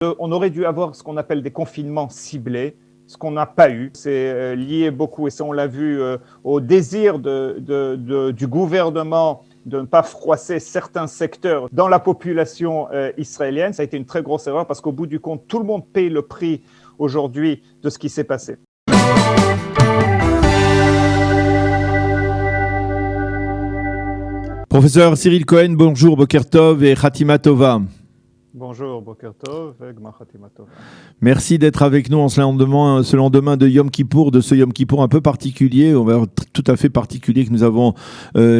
On aurait dû avoir ce qu'on appelle des confinements ciblés, ce qu'on n'a pas eu. C'est lié beaucoup, et ça on l'a vu, au désir du gouvernement de ne pas froisser certains secteurs dans la population israélienne. Ça a été une très grosse erreur parce qu'au bout du compte, tout le monde paye le prix aujourd'hui de ce qui s'est passé. Professeur Cyril Cohen, bonjour, Boker Tov et Khatima Tova. Bonjour, Boker Tov et Gmar Khatima Tova. Merci d'être avec nous en ce lendemain de Yom Kippour, de ce Yom Kippour un peu particulier, tout à fait particulier que nous avons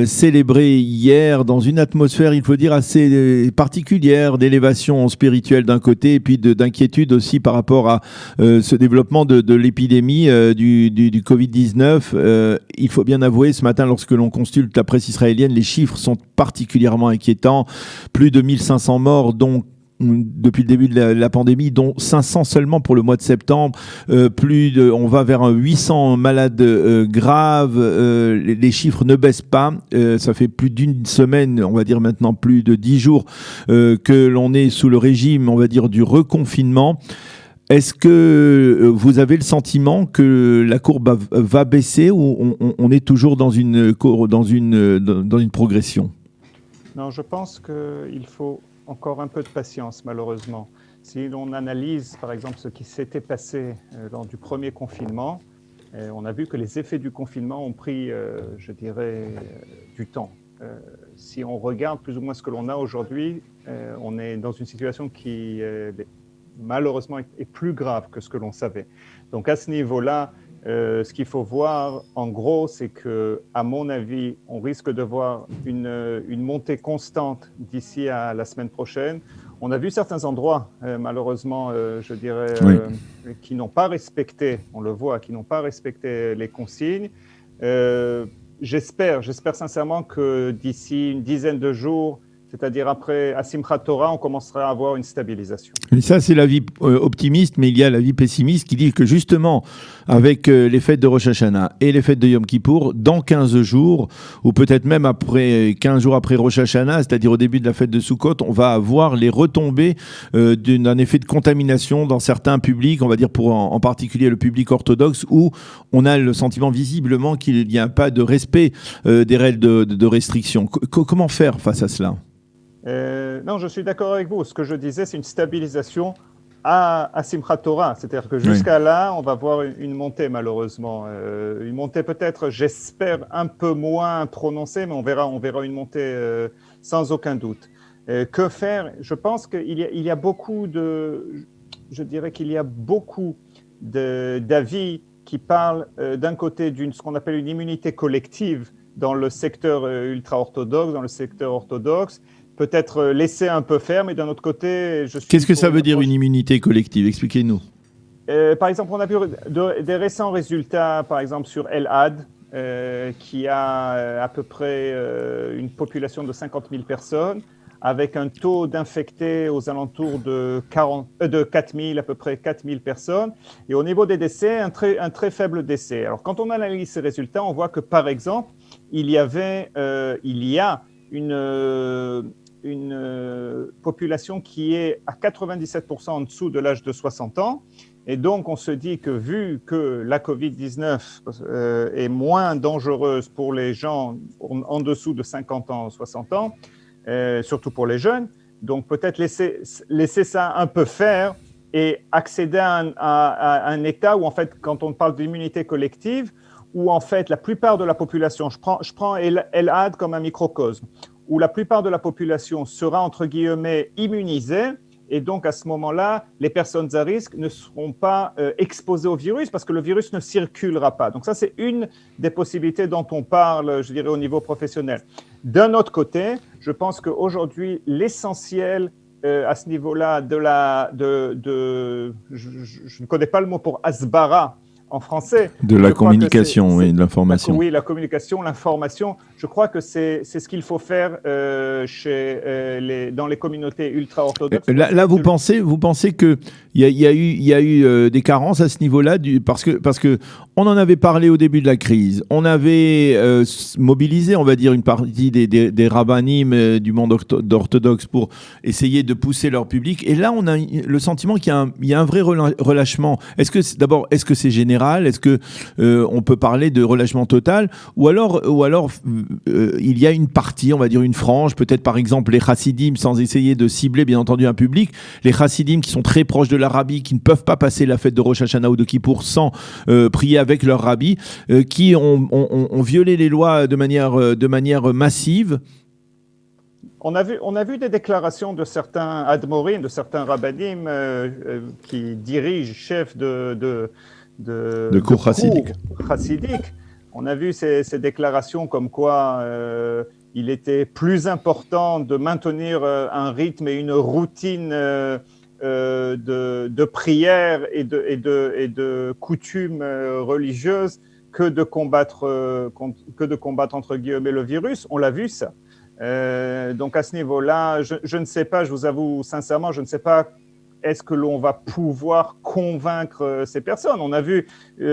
célébré hier dans une atmosphère, il faut dire, assez particulière d'élévation spirituelle d'un côté et puis d'inquiétude aussi par rapport à ce développement de l'épidémie du Covid-19. Il faut bien avouer, ce matin, lorsque l'on consulte la presse israélienne, les chiffres sont particulièrement inquiétants. Plus de 1500 morts, donc depuis le début de la pandémie, dont 500 seulement pour le mois de septembre. On va vers 800 malades graves. Les chiffres ne baissent pas. Ça fait plus d'une semaine, on va dire maintenant plus de 10 jours, que l'on est sous le régime, on va dire, du reconfinement. Est-ce que vous avez le sentiment que la courbe va baisser ou on est toujours dans une progression ? Non, je pense qu'il faut encore un peu de patience, malheureusement. Si l'on analyse, par exemple, ce qui s'était passé lors du premier confinement, on a vu que les effets du confinement ont pris, je dirais, du temps. Si on regarde plus ou moins ce que l'on a aujourd'hui, on est dans une situation qui, malheureusement, est plus grave que ce que l'on savait. Donc, à ce niveau-là, ce qu'il faut voir, en gros, c'est que, à mon avis, on risque de voir une montée constante d'ici à la semaine prochaine. On a vu certains endroits, malheureusement, je dirais, qui n'ont pas respecté, on le voit, qui n'ont pas respecté les consignes. J'espère sincèrement que d'ici une dizaine de jours, c'est-à-dire après à Simchat Torah, on commencera à avoir une stabilisation. Et ça, c'est l'avis optimiste, mais il y a l'avis pessimiste qui dit que justement, avec les fêtes de Rosh Hashanah et les fêtes de Yom Kippour, dans 15 jours, ou peut-être même après 15 jours après Rosh Hashanah, c'est-à-dire au début de la fête de Sukkot, on va avoir les retombées d'un effet de contamination dans certains publics, on va dire pour en particulier le public orthodoxe, où on a le sentiment visiblement qu'il n'y a pas de respect des règles de restriction. Comment faire face à cela ? Non, je suis d'accord avec vous. Ce que je disais, c'est une stabilisation à Simchat Torah. C'est-à-dire que jusqu'à là, on va voir une montée, malheureusement. Une montée peut-être, j'espère, un peu moins prononcée, mais on verra une montée sans aucun doute. Que faire ? Je pense qu'il y a beaucoup je dirais qu'il y a beaucoup d'avis qui parlent d'un côté ce qu'on appelle une immunité collective dans le secteur ultra-orthodoxe, dans le secteur orthodoxe. Peut-être laisser un peu faire, mais d'un autre côté, Qu'est-ce que ça veut dire une immunité collective ? Expliquez-nous. Par exemple, on a vu des récents résultats, par exemple sur El-Had, qui a à peu près une population de 50 000 personnes, avec un taux d'infectés aux alentours de 4 000, à peu près 4 000 personnes. Et au niveau des décès, un très faible décès. Alors, quand on analyse ces résultats, on voit que, par exemple, il y a une population qui est à 97% en dessous de l'âge de 60 ans. Et donc, on se dit que vu que la Covid-19 est moins dangereuse pour les gens en dessous de 50 ans, 60 ans, surtout pour les jeunes, donc peut-être laisser ça un peu faire et accéder à un état où, en fait, quand on parle d'immunité collective, où, en fait, la plupart de la population, je prends El-Had comme un microcosme, où la plupart de la population sera, entre guillemets, immunisée, et donc à ce moment-là, les personnes à risque ne seront pas exposées au virus parce que le virus ne circulera pas. Donc ça, c'est une des possibilités dont on parle, je dirais, au niveau professionnel. D'un autre côté, je pense qu'aujourd'hui, l'essentiel à ce niveau-là je ne connais pas le mot pour asbara en français. De la communication et de l'information. Oui, la communication, l'information. Je crois que c'est ce qu'il faut faire dans les communautés ultra-orthodoxes. Là, vous pensez que Il y a eu des carences à ce niveau-là, parce que on en avait parlé au début de la crise. On avait mobilisé, on va dire, une partie des rabbinim du monde orthodoxe pour essayer de pousser leur public. Et là, on a le sentiment qu'il y a un vrai relâchement. D'abord, est-ce que c'est général? Est-ce que on peut parler de relâchement total? Ou alors, il y a une partie, on va dire une frange, peut-être par exemple les chassidim, sans essayer de cibler bien entendu un public, les chassidim qui sont très proches de leur rabbi, qui ne peuvent pas passer la fête de Rosh Hashanah ou de Kippour sans prier avec leur rabbi, qui ont violé les lois de manière massive. On a vu des déclarations de certains admorim, de certains rabbinim qui dirigent, chefs de cours chassidiques. On a vu ces déclarations comme quoi il était plus important de maintenir un rythme et une routine de prière et de coutumes religieuses que de combattre entre guillemets le virus. On l'a vu ça. Donc à ce niveau-là, je ne sais pas, je vous avoue sincèrement, je ne sais pas est-ce que l'on va pouvoir convaincre ces personnes. On a vu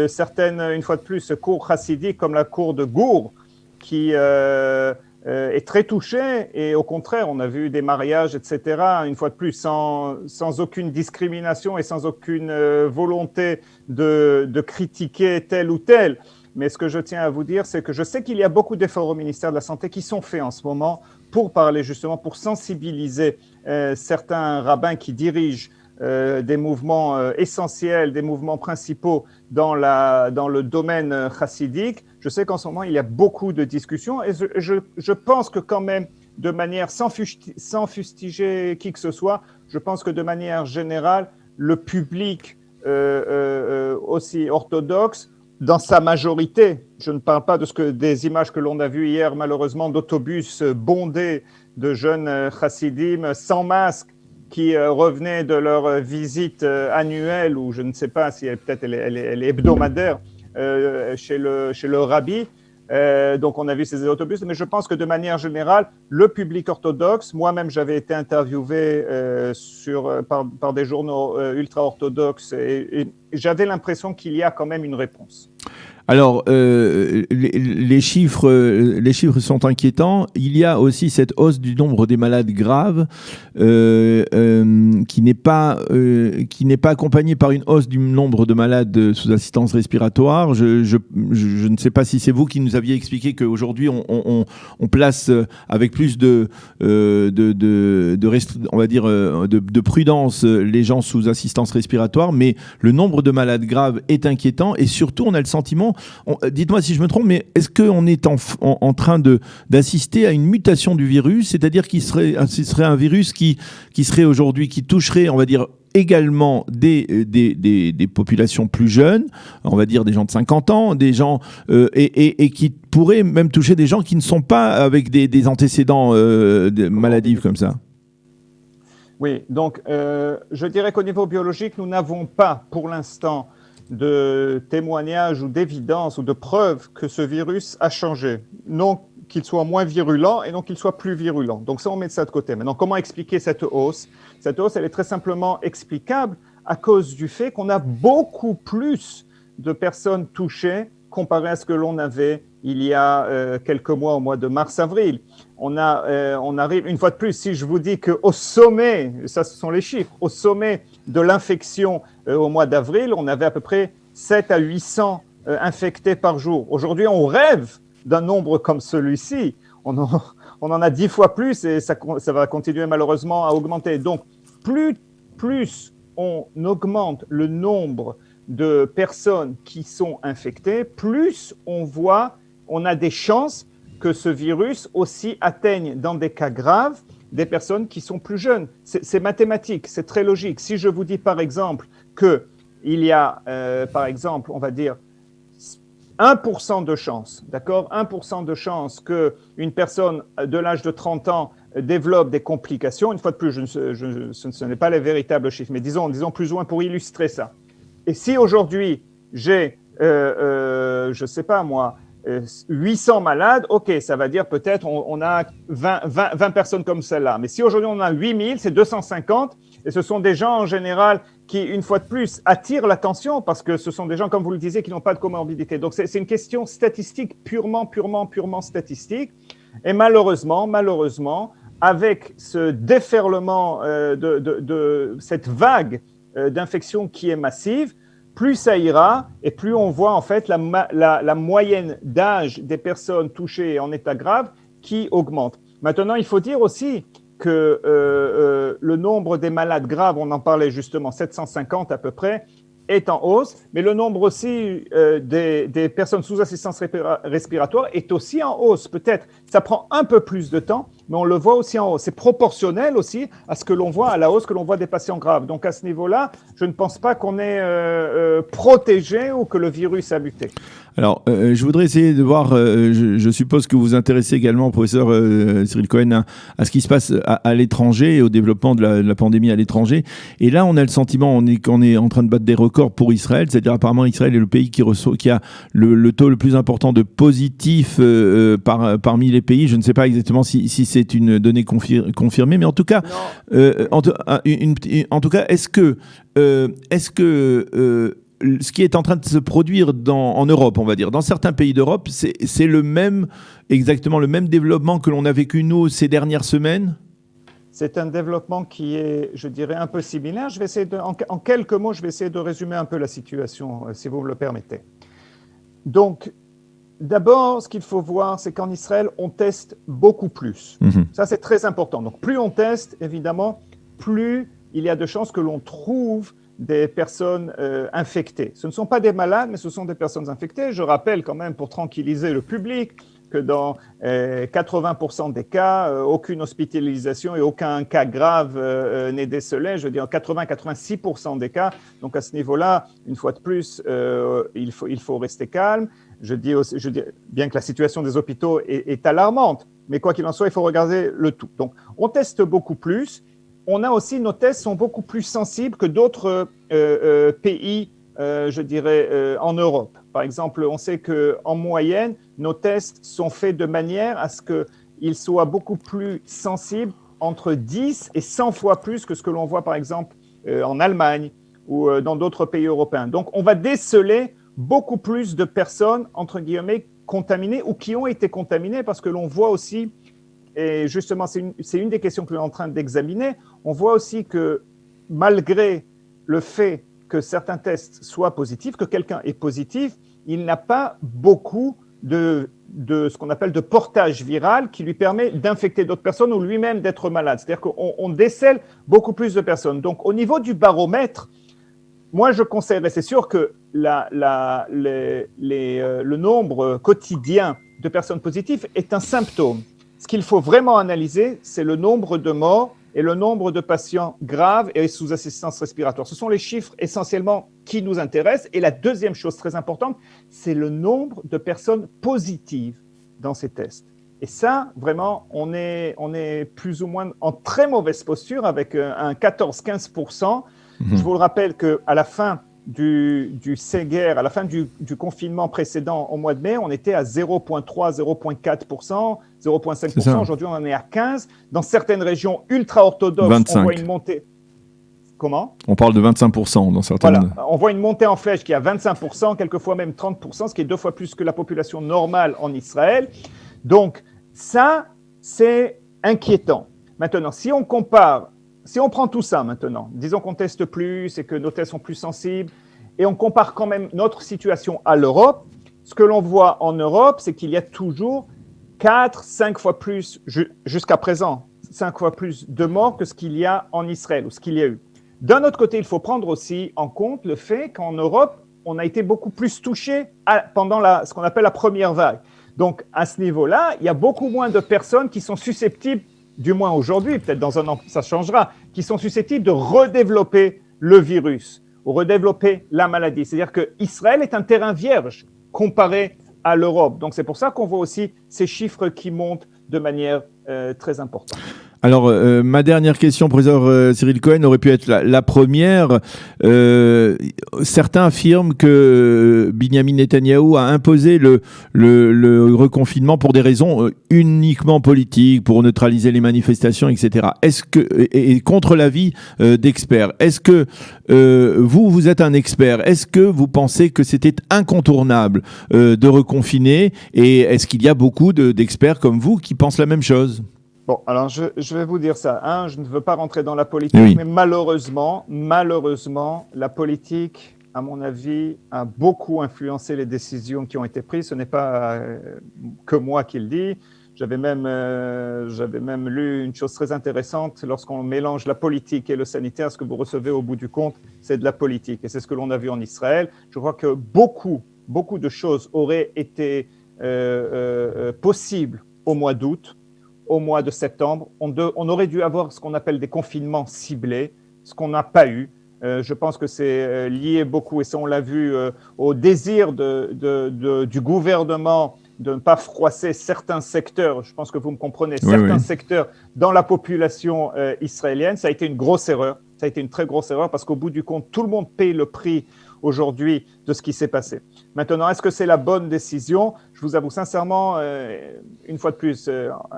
certaines, une fois de plus, cours chassidiques comme la cour de Gour qui est très touchée, et au contraire, on a vu des mariages, etc., une fois de plus, sans aucune discrimination et sans aucune volonté de critiquer tel ou tel. Mais ce que je tiens à vous dire, c'est que je sais qu'il y a beaucoup d'efforts au ministère de la Santé qui sont faits en ce moment pour parler justement, pour sensibiliser certains rabbins qui dirigent des mouvements essentiels, des mouvements principaux dans le domaine chassidique. Je sais qu'en ce moment, il y a beaucoup de discussions, et je pense que quand même, de manière sans fustiger qui que ce soit, je pense que de manière générale, le public aussi orthodoxe, dans sa majorité, je ne parle pas des images que l'on a vues hier, malheureusement, d'autobus bondés de jeunes chassidim sans masque qui revenaient de leur visite annuelle, ou je ne sais pas si elle est hebdomadaire, chez le rabbi. Donc on a vu ces autobus, mais je pense que de manière générale, le public orthodoxe, moi-même j'avais été interviewé par des journaux ultra-orthodoxes, et j'avais l'impression qu'il y a quand même une réponse. Alors, les chiffres sont inquiétants. Il y a aussi cette hausse du nombre des malades graves qui n'est pas accompagnée par une hausse du nombre de malades sous assistance respiratoire. Je ne sais pas si c'est vous qui nous aviez expliqué qu'aujourd'hui on place avec plus de prudence les gens sous assistance respiratoire, mais le nombre de malades graves est inquiétant, et surtout on a le sentiment, dites-moi si je me trompe, mais est-ce qu'on est en train d'assister à une mutation du virus, c'est-à-dire ce serait un virus qui serait aujourd'hui, qui toucherait, on va dire, également des populations plus jeunes, on va dire des gens de 50 ans, des gens et qui pourrait même toucher des gens qui ne sont pas avec des antécédents maladifs comme ça. Oui, donc je dirais qu'au niveau biologique, nous n'avons pas pour l'instant de témoignages ou d'évidence ou de preuves que ce virus a changé. Non qu'il soit moins virulent, et non qu'il soit plus virulent. Donc ça, on met ça de côté. Maintenant, comment expliquer cette hausse ? Cette hausse, elle est très simplement explicable à cause du fait qu'on a beaucoup plus de personnes touchées comparé à ce que l'on avait il y a quelques mois, au mois de mars-avril. On arrive, une fois de plus, si je vous dis qu'au sommet, ça ce sont les chiffres, au sommet de l'infection au mois d'avril, on avait à peu près 7 à 800 infectés par jour. Aujourd'hui, on rêve d'un nombre comme celui-ci. On en a 10 fois plus, et ça va continuer malheureusement à augmenter. Donc, plus on augmente le nombre de personnes qui sont infectées, plus on a des chances que ce virus aussi atteigne dans des cas graves des personnes qui sont plus jeunes. C'est mathématique, c'est très logique. Si je vous dis par exemple qu'il y a, par exemple, on va dire 1% de chance, d'accord, 1% de chance qu'une personne de l'âge de 30 ans développe des complications. Une fois de plus, ce n'est pas les véritables chiffres, mais disons plus ou moins pour illustrer ça. Et si aujourd'hui, j'ai, je ne sais pas moi, 800 malades, ok, ça va dire peut-être on a 20 personnes comme celle-là. Mais si aujourd'hui on a 8000, c'est 250, et ce sont des gens en général qui, une fois de plus, attirent l'attention parce que ce sont des gens, comme vous le disiez, qui n'ont pas de comorbidité. Donc, c'est une question statistique, purement statistique. Et malheureusement, avec ce déferlement de cette vague d'infection qui est massive, plus ça ira et plus on voit en fait la moyenne d'âge des personnes touchées en état grave qui augmente. Maintenant, il faut dire aussi que le nombre des malades graves, on en parlait justement, 750 à peu près, est en hausse, mais le nombre aussi des personnes sous assistance respiratoire est aussi en hausse. Peut-être, ça prend un peu plus de temps, mais on le voit aussi en hausse. C'est proportionnel aussi à ce que l'on voit, à la hausse que l'on voit des patients graves. Donc à ce niveau-là, je ne pense pas qu'on est protégé ou que le virus a muté. Alors, je voudrais essayer de voir, je suppose que vous vous intéressez également, professeur Cyril Cohen, à ce qui se passe à l'étranger et au développement de la pandémie à l'étranger. Et là, on a le sentiment qu'on est en train de battre des records pour Israël, c'est-à-dire apparemment Israël est le pays qui a le taux le plus important de positifs parmi les pays. Je ne sais pas exactement si c'est une donnée confirmée, mais en tout cas, en tout cas, est-ce que ce qui est en train de se produire en Europe, on va dire, dans certains pays d'Europe, c'est exactement le même développement que l'on a vécu nous ces dernières semaines? C'est un développement qui est, je dirais, un peu similaire. Je vais essayer en quelques mots, je vais essayer de résumer un peu la situation, si vous me le permettez. Donc, d'abord, ce qu'il faut voir, c'est qu'en Israël, on teste beaucoup plus. Ça, c'est très important. Donc, plus on teste, évidemment, plus il y a de chances que l'on trouve des personnes infectées. Ce ne sont pas des malades, mais ce sont des personnes infectées. Je rappelle quand même, pour tranquilliser le public, que dans 80% des cas, aucune hospitalisation et aucun cas grave n'est décelé. Je veux dire, 80-86% des cas. Donc à ce niveau-là, une fois de plus, il faut rester calme. Je dis bien que la situation des hôpitaux est alarmante, mais quoi qu'il en soit, il faut regarder le tout. Donc on teste beaucoup plus. On a aussi, nos tests sont beaucoup plus sensibles que d'autres pays, je dirais, en Europe. Par exemple, on sait qu'en moyenne, nos tests sont faits de manière à ce qu'ils soient beaucoup plus sensibles, entre 10 et 100 fois plus que ce que l'on voit, par exemple, en Allemagne ou dans d'autres pays européens. Donc, on va déceler beaucoup plus de personnes, entre guillemets, contaminées ou qui ont été contaminées parce que l'on voit aussi, et justement, c'est une des questions que l'on est en train d'examiner. On voit aussi que malgré le fait que certains tests soient positifs, que quelqu'un est positif, il n'a pas beaucoup de ce qu'on appelle de portage viral qui lui permet d'infecter d'autres personnes ou lui-même d'être malade. C'est-à-dire qu'on décèle beaucoup plus de personnes. Donc, au niveau du baromètre, moi, je conseillerais, c'est sûr que le nombre quotidien de personnes positives est un symptôme. Ce qu'il faut vraiment analyser, c'est le nombre de morts et le nombre de patients graves et sous assistance respiratoire. Ce sont les chiffres essentiellement qui nous intéressent. Et la deuxième chose très importante, c'est le nombre de personnes positives dans ces tests. Et ça, vraiment, on est plus ou moins en très mauvaise posture avec un 14-15%. Je vous le rappelle qu'à la fin du Séguer, à la fin du confinement précédent au mois de mai, on était à 0,3, 0,4%, 0,5%. Aujourd'hui, on en est à 15%. Dans certaines régions ultra-orthodoxes, 25. On voit une montée. Comment ? On parle de 25% dans certaines... Voilà, on voit une montée en flèche qui est à 25%, quelquefois même 30%, ce qui est 2 fois plus que la population normale en Israël. Donc, ça, c'est inquiétant. Maintenant, si on prend tout ça maintenant, disons qu'on teste plus et que nos tests sont plus sensibles, et on compare quand même notre situation à l'Europe, ce que l'on voit en Europe, c'est qu'il y a toujours 4-5 fois plus, jusqu'à présent, 5 fois plus de morts que ce qu'il y a en Israël, ou ce qu'il y a eu. D'un autre côté, il faut prendre aussi en compte le fait qu'en Europe, on a été beaucoup plus touché pendant ce qu'on appelle la première vague. Donc, à ce niveau-là, il y a beaucoup moins de personnes qui sont susceptibles, du moins aujourd'hui, peut-être dans un an ça changera, qui sont susceptibles de redévelopper le virus ou redévelopper la maladie. C'est-à-dire qu'Israël est un terrain vierge comparé à l'Europe. Donc c'est pour ça qu'on voit aussi ces chiffres qui montent de manière très importante. Alors, ma dernière question, professeur Cyril Cohen, aurait pu être la première. Certains affirment que Binyamin Netanyahou a imposé le reconfinement pour des raisons uniquement politiques, pour neutraliser les manifestations, etc. Et contre l'avis d'experts. Est-ce que vous êtes un expert? Est-ce que vous pensez que c'était incontournable de reconfiner? Et est-ce qu'il y a beaucoup d'experts comme vous qui pensent la même chose? Bon, alors je vais vous dire ça. Je ne veux pas rentrer dans la politique, oui. Mais malheureusement, la politique, à mon avis, a beaucoup influencé les décisions qui ont été prises. Ce n'est pas que moi qui le dis. J'avais même lu une chose très intéressante. Lorsqu'on mélange la politique et le sanitaire, ce que vous recevez au bout du compte, c'est de la politique. Et c'est ce que l'on a vu en Israël. Je crois que beaucoup de choses auraient été possibles au mois d'août. Au mois de septembre, on aurait dû avoir ce qu'on appelle des confinements ciblés, ce qu'on n'a pas eu. Je pense que c'est lié beaucoup, et ça on l'a vu, au désir du gouvernement de ne pas froisser certains secteurs, je pense que vous me comprenez, certains secteurs dans la population israélienne. Ça a été une grosse erreur, ça a été une très grosse erreur, parce qu'au bout du compte, tout le monde paye le prix aujourd'hui de ce qui s'est passé. Maintenant, est-ce que c'est la bonne décision? Je vous avoue sincèrement, une fois de plus,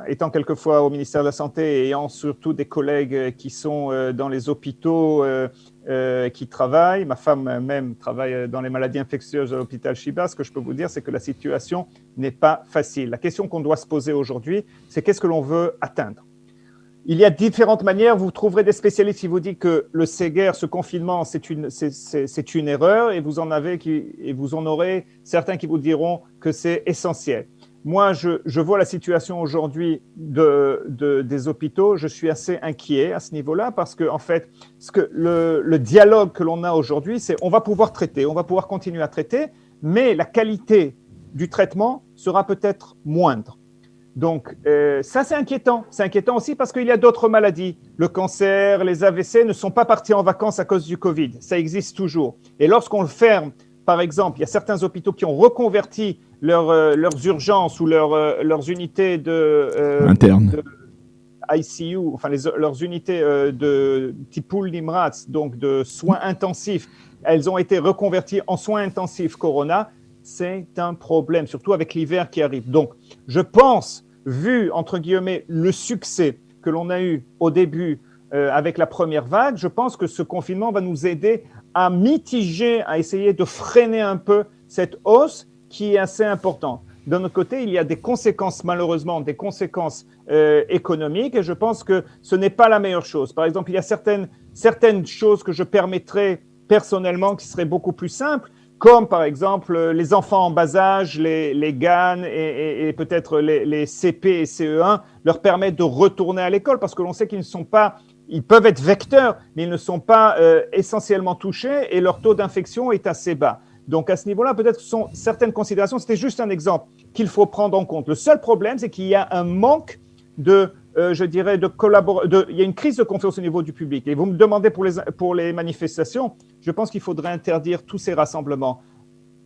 étant quelquefois au ministère de la Santé et ayant surtout des collègues qui sont dans les hôpitaux, qui travaillent, ma femme même travaille dans les maladies infectieuses à l'hôpital Shiba, ce que je peux vous dire, c'est que la situation n'est pas facile. La question qu'on doit se poser aujourd'hui, c'est qu'est-ce que l'on veut atteindre? Il y a différentes manières. Vous trouverez des spécialistes qui vous disent que le Séguer, ce confinement, c'est une erreur, et vous en aurez certains qui vous diront que c'est essentiel. Moi, je vois la situation aujourd'hui des hôpitaux. Je suis assez inquiet à ce niveau-là, parce que en fait, le dialogue que l'on a aujourd'hui, c'est on va pouvoir traiter, on va pouvoir continuer à traiter, mais la qualité du traitement sera peut-être moindre. Donc, ça, c'est inquiétant. C'est inquiétant aussi parce qu'il y a d'autres maladies. Le cancer, les AVC ne sont pas partis en vacances à cause du Covid. Ça existe toujours. Et lorsqu'on le ferme, par exemple, il y a certains hôpitaux qui ont reconverti leurs urgences ou leurs unités internes. ICU, enfin leurs unités de Tipoul Nimratz, donc de soins intensifs. Elles ont été reconverties en soins intensifs Corona. C'est un problème, surtout avec l'hiver qui arrive. Donc, je pense, vu, entre guillemets, le succès que l'on a eu au début avec la première vague, je pense que ce confinement va nous aider à mitiger, à essayer de freiner un peu cette hausse qui est assez importante. D'un autre côté, il y a des conséquences, malheureusement, des conséquences économiques, et je pense que ce n'est pas la meilleure chose. Par exemple, il y a certaines choses que je permettrais personnellement qui seraient beaucoup plus simples, comme par exemple les enfants en bas âge, les GAN et peut-être les CP et CE1, leur permettre de retourner à l'école, parce que l'on sait qu'ils ne sont pas, ils peuvent être vecteurs, mais ils ne sont pas essentiellement touchés, et leur taux d'infection est assez bas. Donc à ce niveau-là, peut-être sont certaines considérations, c'était juste un exemple qu'il faut prendre en compte. Le seul problème, c'est qu'il y a un manque je dirais, il y a une crise de confiance au niveau du public. Et vous me demandez pour les manifestations, je pense qu'il faudrait interdire tous ces rassemblements.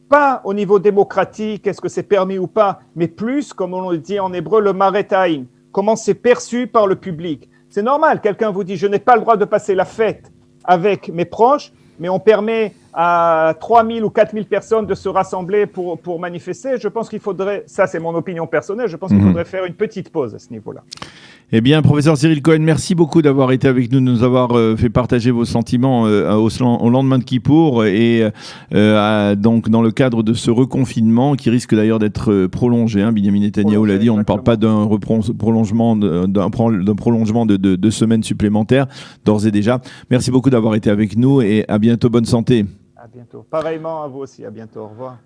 Pas au niveau démocratique, est-ce que c'est permis ou pas, mais plus, comme on le dit en hébreu, le marétaïm, comment c'est perçu par le public. C'est normal, quelqu'un vous dit, je n'ai pas le droit de passer la fête avec mes proches, mais on permet à 3000 ou 4000 personnes de se rassembler pour manifester. Je pense qu'il faudrait, ça c'est mon opinion personnelle, je pense qu'il faudrait faire une petite pause à ce niveau-là. Eh bien, professeur Cyril Cohen, merci beaucoup d'avoir été avec nous, de nous avoir fait partager vos sentiments au lendemain de Kippour, et donc dans le cadre de ce reconfinement qui risque d'ailleurs d'être prolongé. Binyamin Netanyahou l'a dit, on ne parle pas d'un prolongement de semaines supplémentaires, d'ores et déjà. Merci beaucoup d'avoir été avec nous, et à bientôt, bonne santé. À bientôt. Pareillement à vous aussi, à bientôt, au revoir.